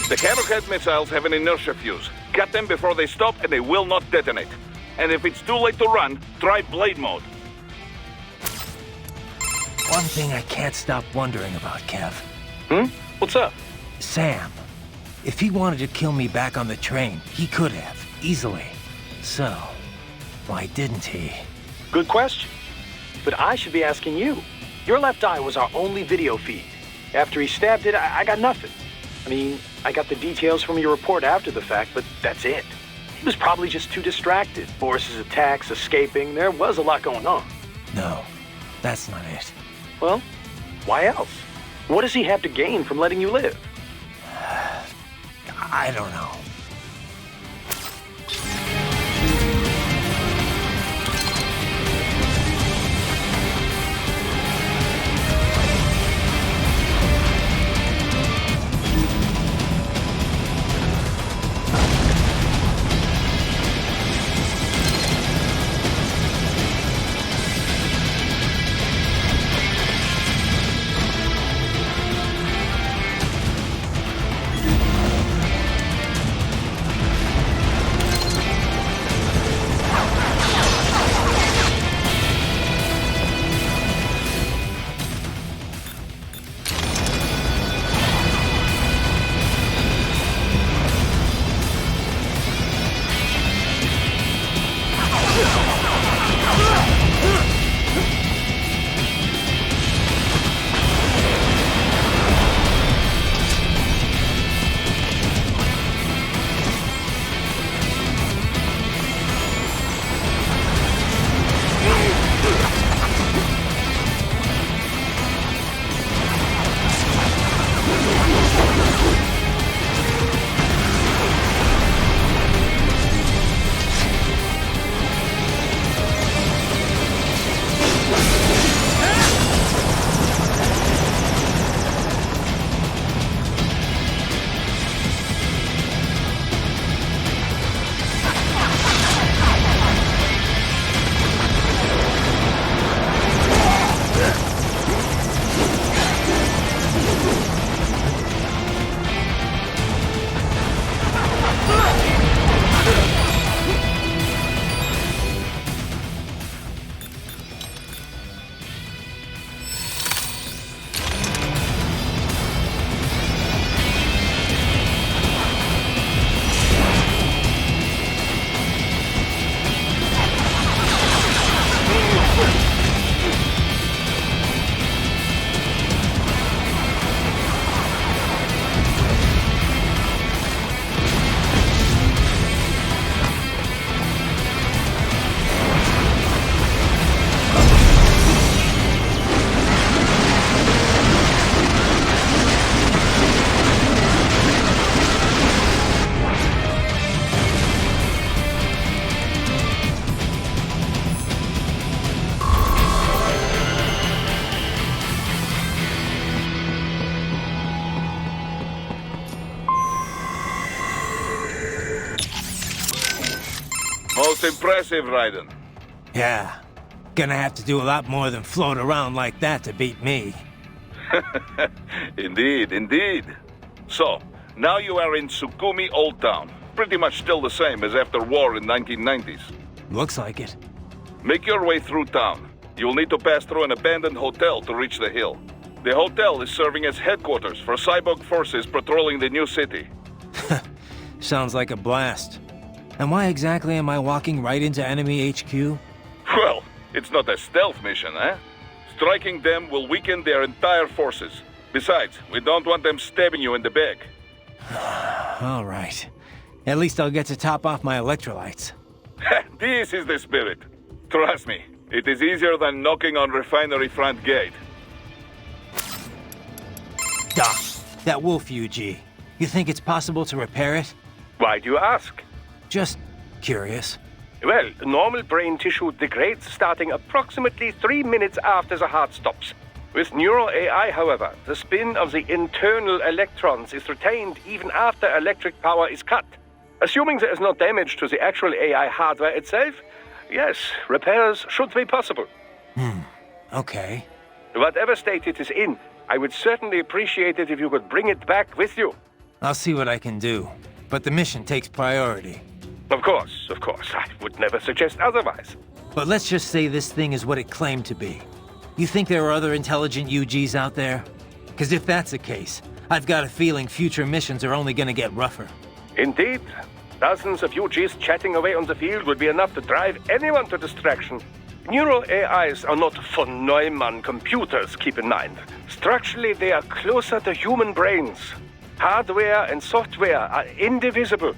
The Hammerhead missiles have an inertia fuse. Get them before they stop and they will not detonate. And if it's too late to run, try blade mode. One thing I can't stop wondering about, Kev. What's up? Sam. If he wanted to kill me back on the train, he could have, easily. So, why didn't he? Good question. But I should be asking you. Your left eye was our only video feed. After he stabbed it, I got nothing. I mean, I got the details from your report after the fact, but that's it. He was probably just too distracted. Boris's attacks, escaping, there was a lot going on. No, that's not it. Well, why else? What does he have to gain from letting you live? I don't know. Most impressive, Raiden. Yeah. Gonna have to do a lot more than float around like that to beat me. Indeed, indeed. So, now you are in Sukumi Old Town. Pretty much still the same as after war in 1990s. Looks like it. Make your way through town. You'll need to pass through an abandoned hotel to reach the hill. The hotel is serving as headquarters for cyborg forces patrolling the new city. Sounds like a blast. And why exactly am I walking right into enemy HQ? Well, it's not a stealth mission, eh? Striking them will weaken their entire forces. Besides, we don't want them stabbing you in the back. All right. At least I'll get to top off my electrolytes. This is the spirit. Trust me, it is easier than knocking on refinery front gate. Doc, that wolf UG. You think it's possible to repair it? Why do you ask? Just curious. Well, normal brain tissue degrades starting approximately 3 minutes after the heart stops. With neural AI, however, the spin of the internal electrons is retained even after electric power is cut. Assuming there is no damage to the actual AI hardware itself, yes, repairs should be possible. Okay. Whatever state it is in, I would certainly appreciate it if you could bring it back with you. I'll see what I can do. But the mission takes priority. Of course. I would never suggest otherwise. But let's just say this thing is what it claimed to be. You think there are other intelligent UGs out there? Because if that's the case, I've got a feeling future missions are only gonna get rougher. Indeed. Dozens of UGs chatting away on the field would be enough to drive anyone to distraction. Neural AIs are not von Neumann computers, keep in mind. Structurally, they are closer to human brains. Hardware and software are indivisible.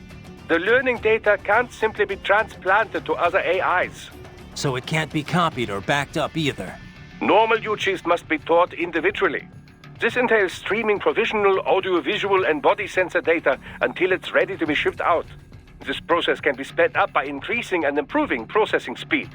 The learning data can't simply be transplanted to other AIs. So it can't be copied or backed up either. Normal UGs must be taught individually. This entails streaming provisional, audiovisual, and body sensor data until it's ready to be shipped out. This process can be sped up by increasing and improving processing speed.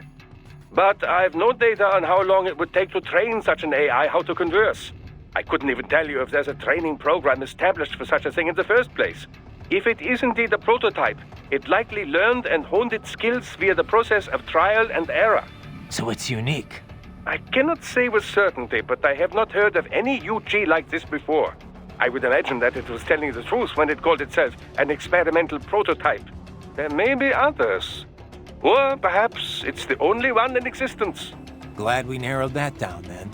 But I have no data on how long it would take to train such an AI how to converse. I couldn't even tell you if there's a training program established for such a thing in the first place. If it is indeed a prototype, it likely learned and honed its skills via the process of trial and error. So it's unique. I cannot say with certainty, but I have not heard of any UG like this before. I would imagine that it was telling the truth when it called itself an experimental prototype. There may be others. Or perhaps it's the only one in existence. Glad we narrowed that down then.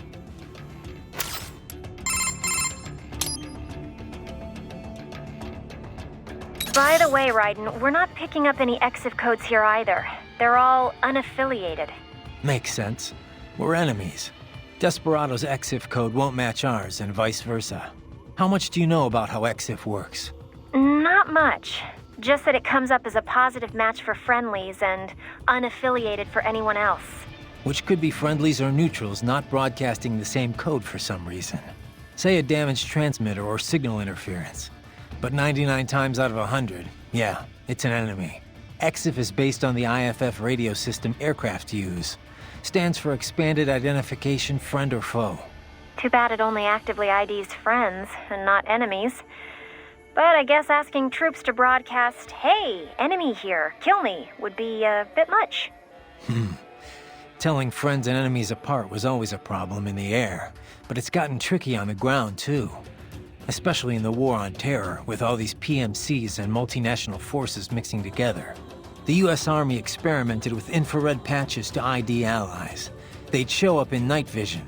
By the way, Raiden, we're not picking up any EXIF codes here either. They're all unaffiliated. Makes sense. We're enemies. Desperado's EXIF code won't match ours, and vice versa. How much do you know about how EXIF works? Not much. Just that it comes up as a positive match for friendlies and unaffiliated for anyone else. Which could be friendlies or neutrals not broadcasting the same code for some reason. Say a damaged transmitter or signal interference. But 99 times out of 100, yeah, it's an enemy. EXIF is based on the IFF radio system aircraft use. Stands for Expanded Identification Friend or Foe. Too bad it only actively IDs friends and not enemies. But I guess asking troops to broadcast, "Hey, enemy here, kill me," would be a bit much. Telling friends and enemies apart was always a problem in the air, but it's gotten tricky on the ground too. Especially in the War on Terror, with all these PMCs and multinational forces mixing together. The US Army experimented with infrared patches to ID allies. They'd show up in night vision.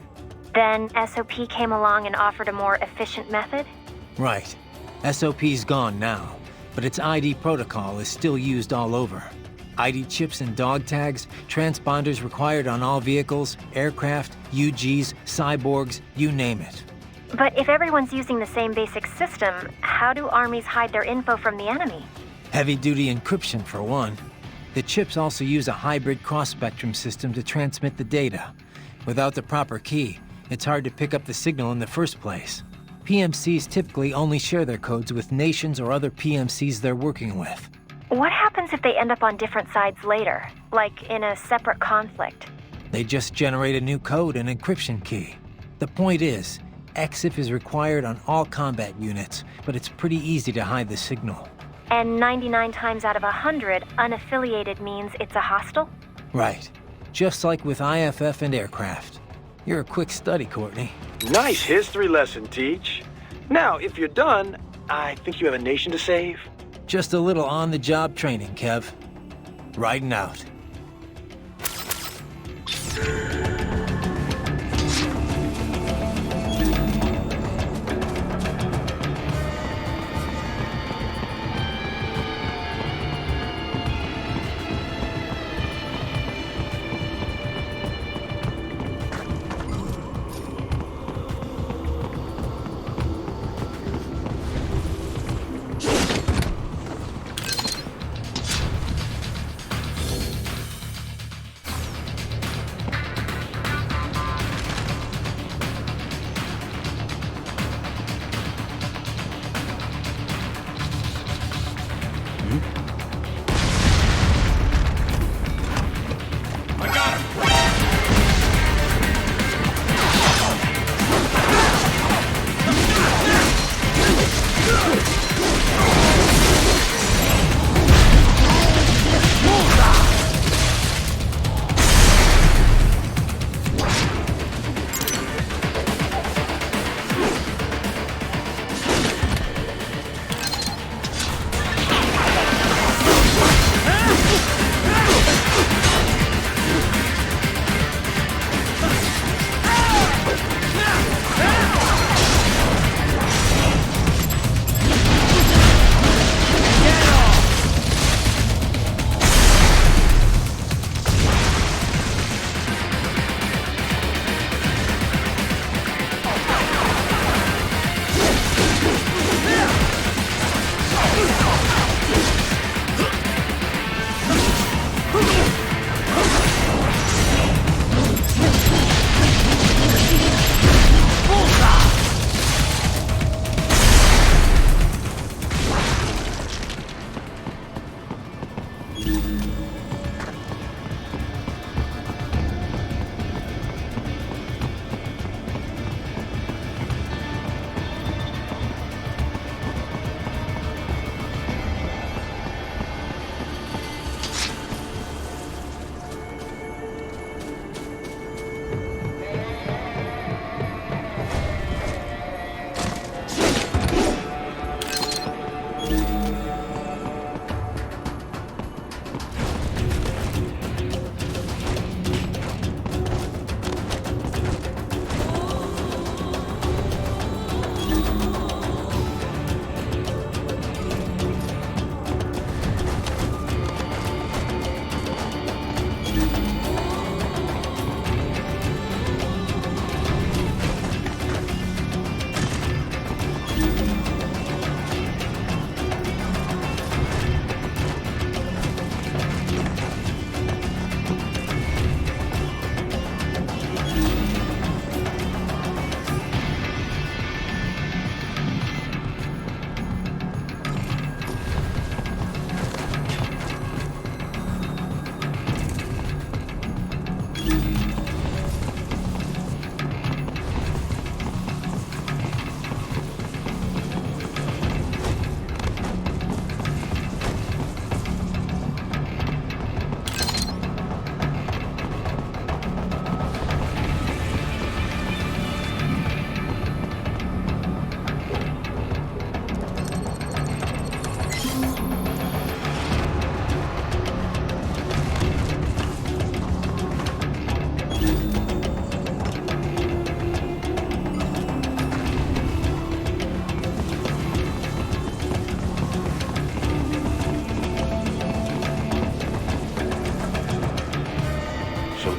Then SOP came along and offered a more efficient method? Right. SOP's gone now, but its ID protocol is still used all over. ID chips and dog tags, transponders required on all vehicles, aircraft, UGs, cyborgs, you name it. But if everyone's using the same basic system, how do armies hide their info from the enemy? Heavy-duty encryption, for one. The chips also use a hybrid cross-spectrum system to transmit the data. Without the proper key, it's hard to pick up the signal in the first place. PMCs typically only share their codes with nations or other PMCs they're working with. What happens if they end up on different sides later, like in a separate conflict? They just generate a new code and encryption key. The point is, EXIF is required on all combat units, but it's pretty easy to hide the signal. And 99 times out of 100, unaffiliated means it's a hostile? Right. Just like with IFF and aircraft. You're a quick study, Courtney. Nice history lesson, Teach. Now, if you're done, I think you have a nation to save. Just a little on-the-job training, Kev. Riding out.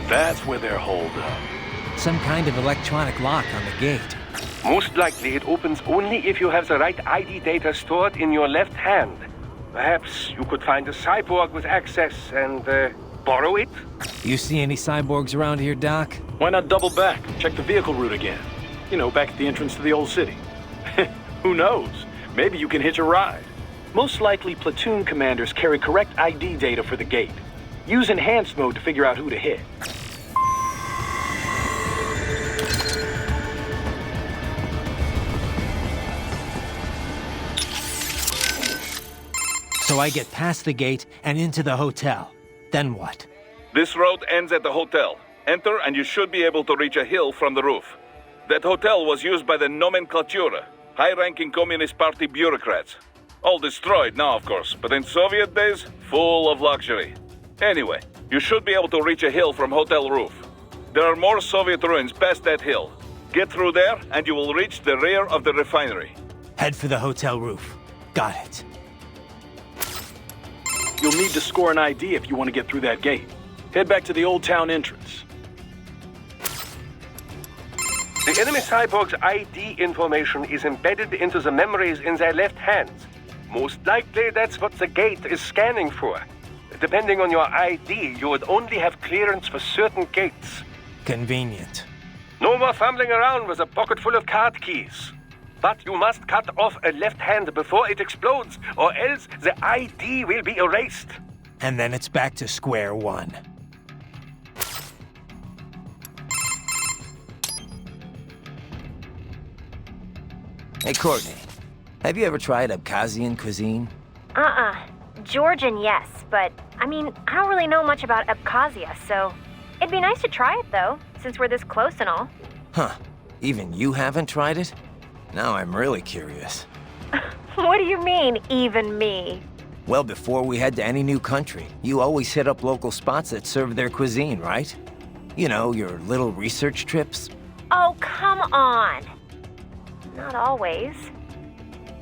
That's where they're holed up. Some kind of electronic lock on the gate. Most likely it opens only if you have the right ID data stored in your left hand. Perhaps you could find a cyborg with access and borrow it? You see any cyborgs around here, Doc? Why not double back? Check the vehicle route again. You know, back at the entrance to the old city. Who knows? Maybe you can hitch a ride. Most likely, platoon commanders carry correct ID data for the gate. Use enhanced mode to figure out who to hit. I get past the gate and into the hotel. Then what? This road ends at the hotel. Enter and you should be able to reach a hill from the roof. That hotel was used by the nomenclatura, high-ranking Communist Party bureaucrats. All destroyed now, of course, but in Soviet days, full of luxury. Anyway, you should be able to reach a hill from hotel roof. There are more Soviet ruins past that hill. Get through there and you will reach the rear of the refinery. Head for the hotel roof. Got it. You'll need to score an ID if you want to get through that gate. Head back to the old town entrance. The enemy cyborg's ID information is embedded into the memories in their left hands. Most likely that's what the gate is scanning for. Depending on your ID, you would only have clearance for certain gates. Convenient. No more fumbling around with a pocket full of card keys. But you must cut off a left hand before it explodes, or else the ID will be erased. And then it's back to square one. Hey, Courtney, have you ever tried Abkhazian cuisine? Georgian, yes, but I mean, I don't really know much about Abkhazia, so it'd be nice to try it though, since we're this close and all. Huh. Even you haven't tried it? Now I'm really curious. What do you mean, even me? Well, before we head to any new country, you always hit up local spots that serve their cuisine, right? You know, your little research trips. Oh, come on. Not always.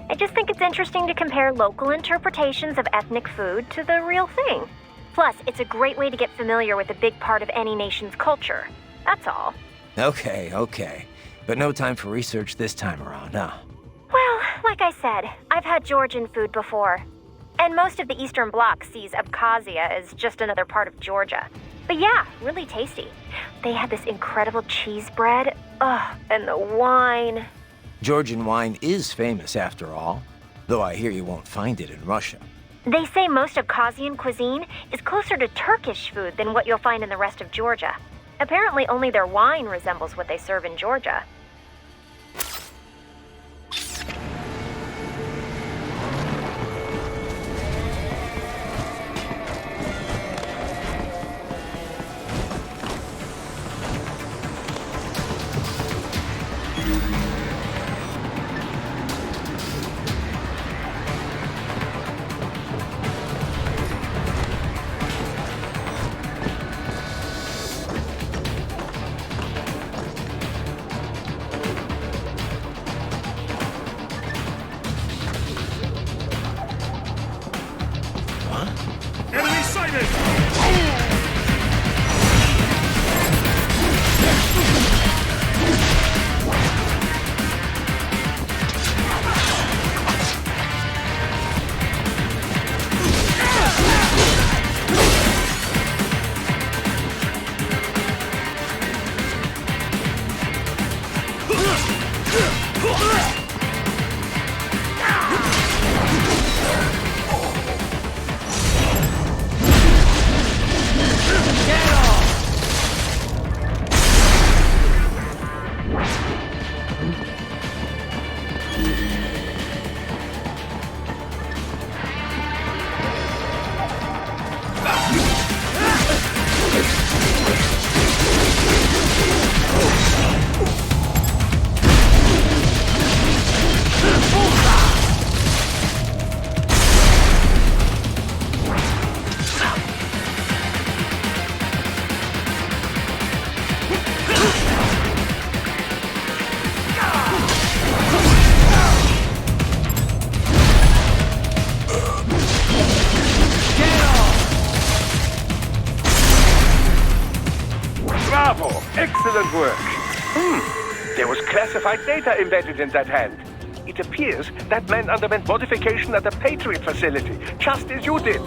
I just think it's interesting to compare local interpretations of ethnic food to the real thing. Plus, it's a great way to get familiar with a big part of any nation's culture. That's all. Okay. But no time for research this time around, huh? Well, like I said, I've had Georgian food before. And most of the Eastern Bloc sees Abkhazia as just another part of Georgia. But yeah, really tasty. They had this incredible cheese bread. Ugh, and the wine. Georgian wine is famous after all, though I hear you won't find it in Russia. They say most Abkhazian cuisine is closer to Turkish food than what you'll find in the rest of Georgia. Apparently only their wine resembles what they serve in Georgia. Enemy sighted! Bravo! Excellent work. There was classified data embedded in that hand. It appears that man underwent modification at the Patriot facility, just as you did.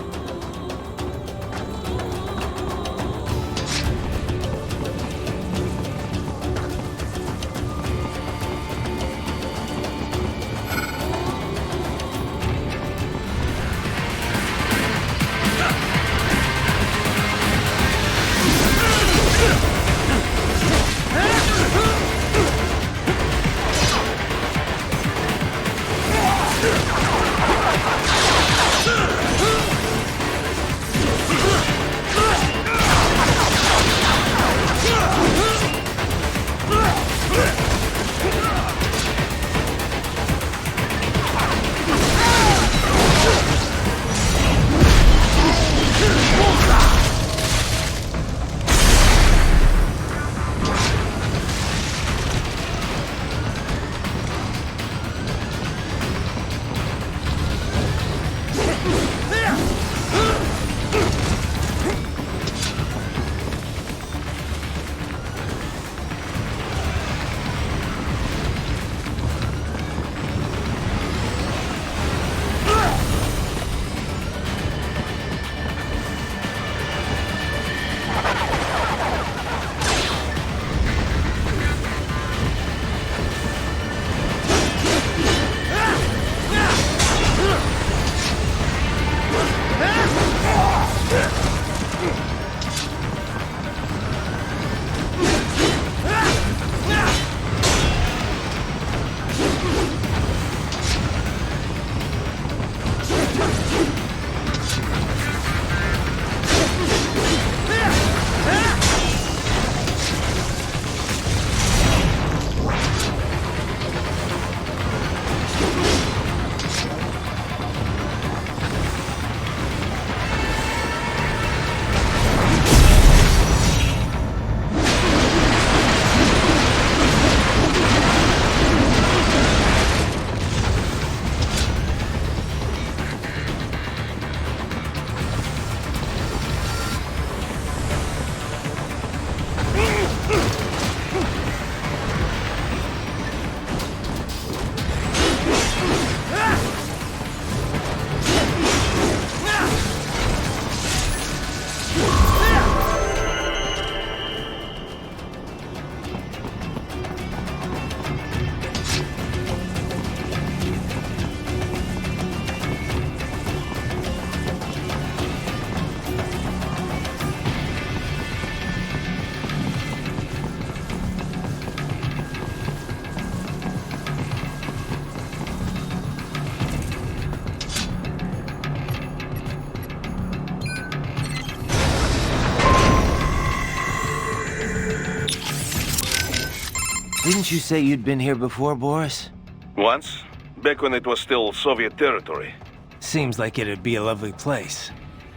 Didn't you say you'd been here before, Boris? Once, back when it was still Soviet territory. Seems like it'd be a lovely place,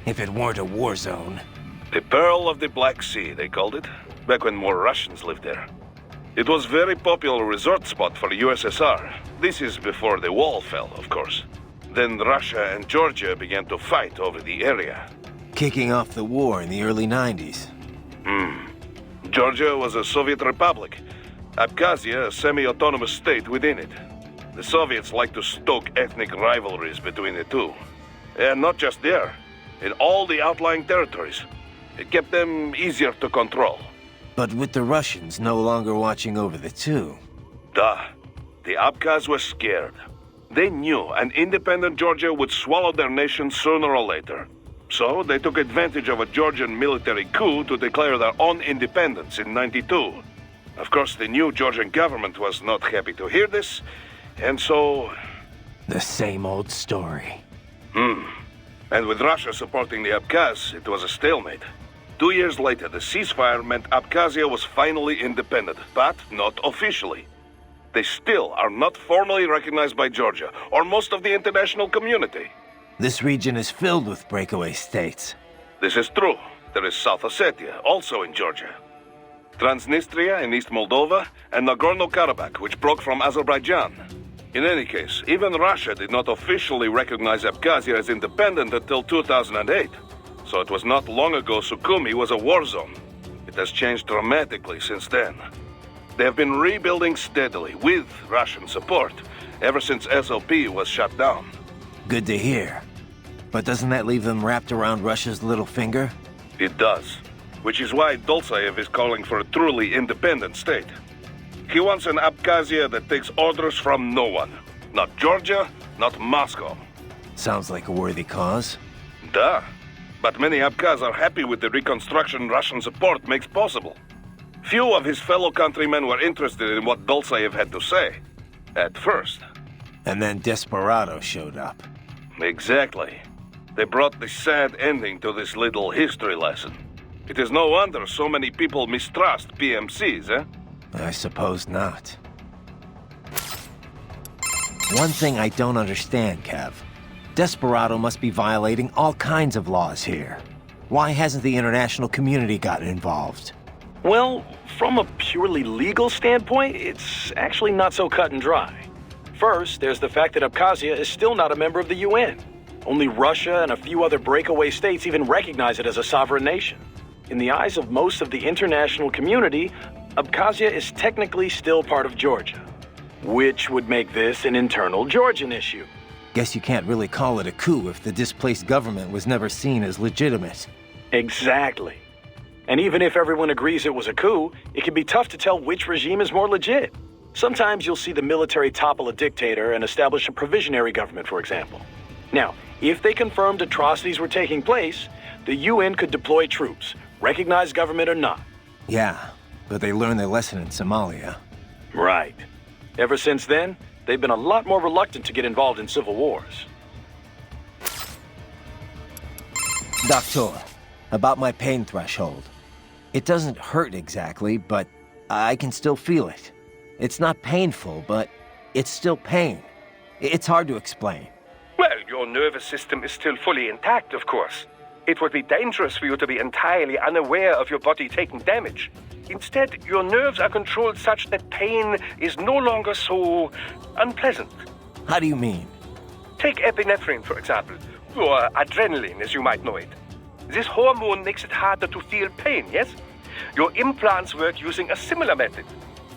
if it weren't a war zone. The Pearl of the Black Sea, they called it, back when more Russians lived there. It was a very popular resort spot for the USSR. This is before the wall fell, of course. Then Russia and Georgia began to fight over the area. Kicking off the war in the early 90s. Georgia was a Soviet republic. Abkhazia, a semi-autonomous state within it. The Soviets liked to stoke ethnic rivalries between the two. And not just there, in all the outlying territories. It kept them easier to control. But with the Russians no longer watching over the two. Duh. The Abkhaz were scared. They knew an independent Georgia would swallow their nation sooner or later. So they took advantage of a Georgian military coup to declare their own independence in '92. Of course, the new Georgian government was not happy to hear this, and so... The same old story. And with Russia supporting the Abkhaz, it was a stalemate. 2 years later, the ceasefire meant Abkhazia was finally independent, but not officially. They still are not formally recognized by Georgia, or most of the international community. This region is filled with breakaway states. This is true. There is South Ossetia, also in Georgia. Transnistria in East Moldova, and Nagorno-Karabakh, which broke from Azerbaijan. In any case, even Russia did not officially recognize Abkhazia as independent until 2008. So it was not long ago Sukhumi was a war zone. It has changed dramatically since then. They have been rebuilding steadily, with Russian support, ever since SLP was shut down. Good to hear. But doesn't that leave them wrapped around Russia's little finger? It does. Which is why Dolzaev is calling for a truly independent state. He wants an Abkhazia that takes orders from no one. Not Georgia, not Moscow. Sounds like a worthy cause. Duh. But many Abkhaz are happy with the reconstruction Russian support makes possible. Few of his fellow countrymen were interested in what Dolzaev had to say. At first. And then Desperado showed up. Exactly. They brought the sad ending to this little history lesson. It is no wonder so many people mistrust PMCs, eh? I suppose not. One thing I don't understand, Kev. Desperado must be violating all kinds of laws here. Why hasn't the international community gotten involved? Well, from a purely legal standpoint, it's actually not so cut and dry. First, there's the fact that Abkhazia is still not a member of the UN. Only Russia and a few other breakaway states even recognize it as a sovereign nation. In the eyes of most of the international community, Abkhazia is technically still part of Georgia, which would make this an internal Georgian issue. Guess you can't really call it a coup if the displaced government was never seen as legitimate. Exactly. And even if everyone agrees it was a coup, it can be tough to tell which regime is more legit. Sometimes you'll see the military topple a dictator and establish a provisionary government, for example. Now, if they confirmed atrocities were taking place, the UN could deploy troops, recognize government or not. Yeah, but they learned their lesson in Somalia. Right. Ever since then, they've been a lot more reluctant to get involved in civil wars. Doctor, about my pain threshold. It doesn't hurt exactly, but I can still feel it. It's not painful, but it's still pain. It's hard to explain. Well, your nervous system is still fully intact, of course. It would be dangerous for you to be entirely unaware of your body taking damage. Instead, your nerves are controlled such that pain is no longer so unpleasant. How do you mean? Take epinephrine, for example, or adrenaline, as you might know it. This hormone makes it harder to feel pain, yes? Your implants work using a similar method.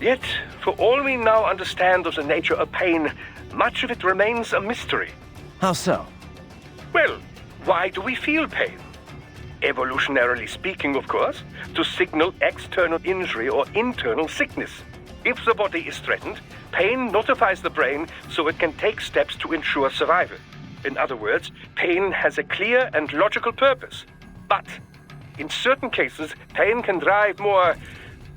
Yet, for all we now understand of the nature of pain, much of it remains a mystery. How so? Well, why do we feel pain? Evolutionarily speaking, of course, to signal external injury or internal sickness. If the body is threatened, pain notifies the brain so it can take steps to ensure survival. In other words, pain has a clear and logical purpose. But in certain cases, pain can drive more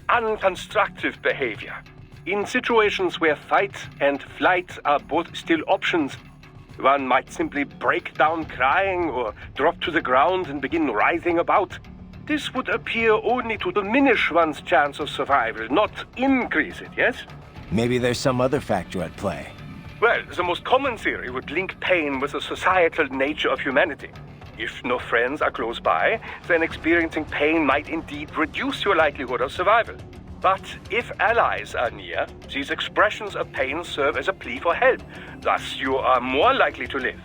unconstructive behavior. In situations where fight and flight are both still options, one might simply break down crying or drop to the ground and begin writhing about. This would appear only to diminish one's chance of survival, not increase it, yes? Maybe there's some other factor at play. Well, the most common theory would link pain with the societal nature of humanity. If no friends are close by, then experiencing pain might indeed reduce your likelihood of survival. But if allies are near, these expressions of pain serve as a plea for help. Thus, you are more likely to live.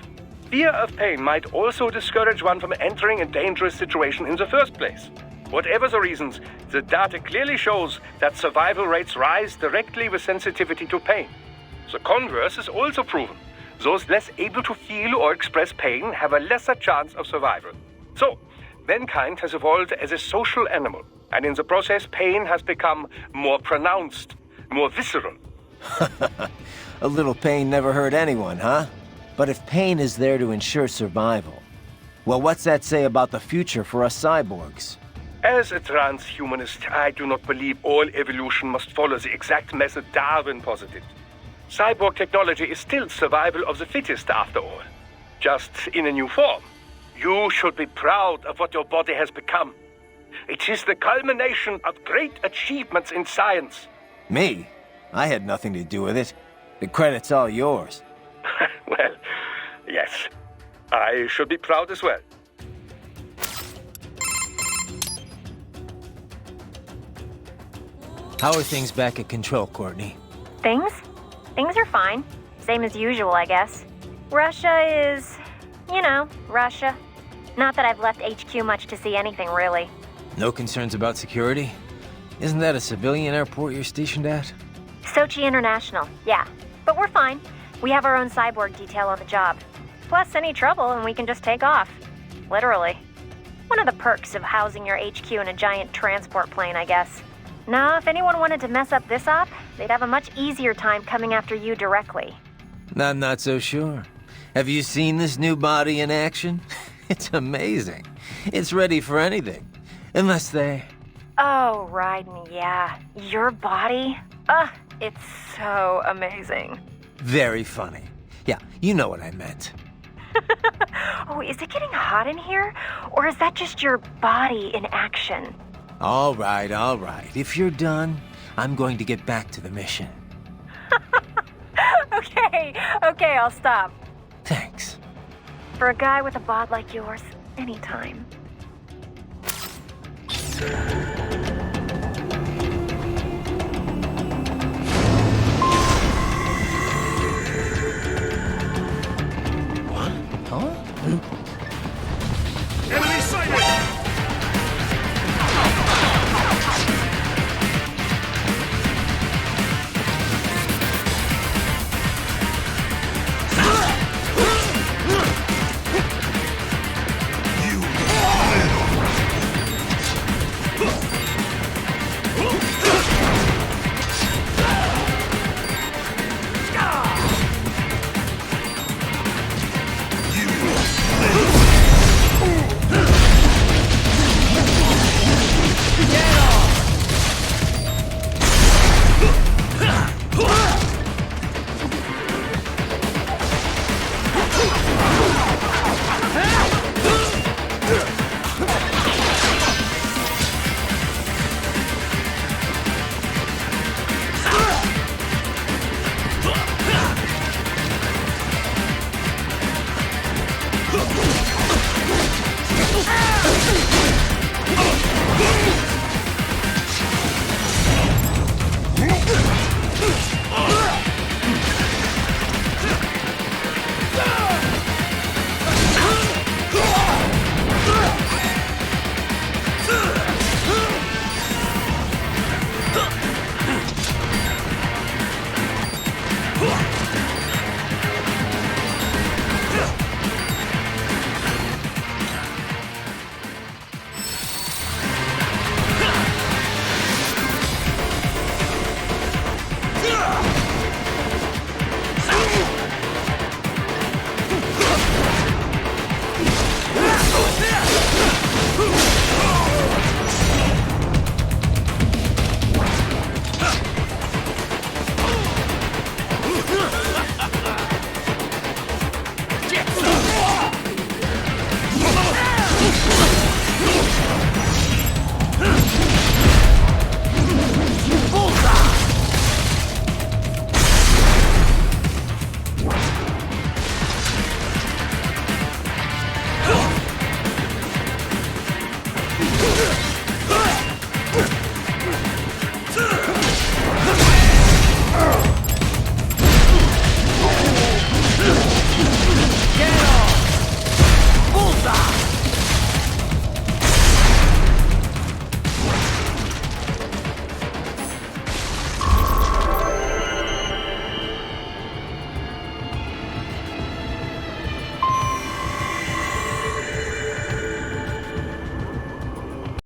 Fear of pain might also discourage one from entering a dangerous situation in the first place. Whatever the reasons, the data clearly shows that survival rates rise directly with sensitivity to pain. The converse is also proven. Those less able to feel or express pain have a lesser chance of survival. So, mankind has evolved as a social animal, and in the process, pain has become more pronounced, more visceral. A little pain never hurt anyone, huh? But if pain is there to ensure survival, well, what's that say about the future for us cyborgs? As a transhumanist, I do not believe all evolution must follow the exact method Darwin posited. Cyborg technology is still survival of the fittest, after all. Just in a new form. You should be proud of what your body has become. It is the culmination of great achievements in science. Me? I had nothing to do with it. The credit's all yours. Well, yes. I should be proud as well. How are things back at Control, Courtney? Things? Things are fine. Same as usual, I guess. Russia is, Russia. Not that I've left HQ much to see anything, really. No concerns about security? Isn't that a civilian airport you're stationed at? Sochi International, yeah. But we're fine. We have our own cyborg detail on the job. Plus, any trouble and we can just take off. Literally. One of the perks of housing your HQ in a giant transport plane, I guess. Now, if anyone wanted to mess up this op, they'd have a much easier time coming after you directly. I'm not so sure. Have you seen this new body in action? It's amazing. It's ready for anything. Unless they... Oh, Raiden, yeah. Your body? It's so amazing. Very funny. Yeah, you know what I meant. Oh, is it getting hot in here? Or is that just your body in action? All right, all right. If you're done, I'm going to get back to the mission. Okay, I'll stop. Thanks. For a guy with a bod like yours, anytime.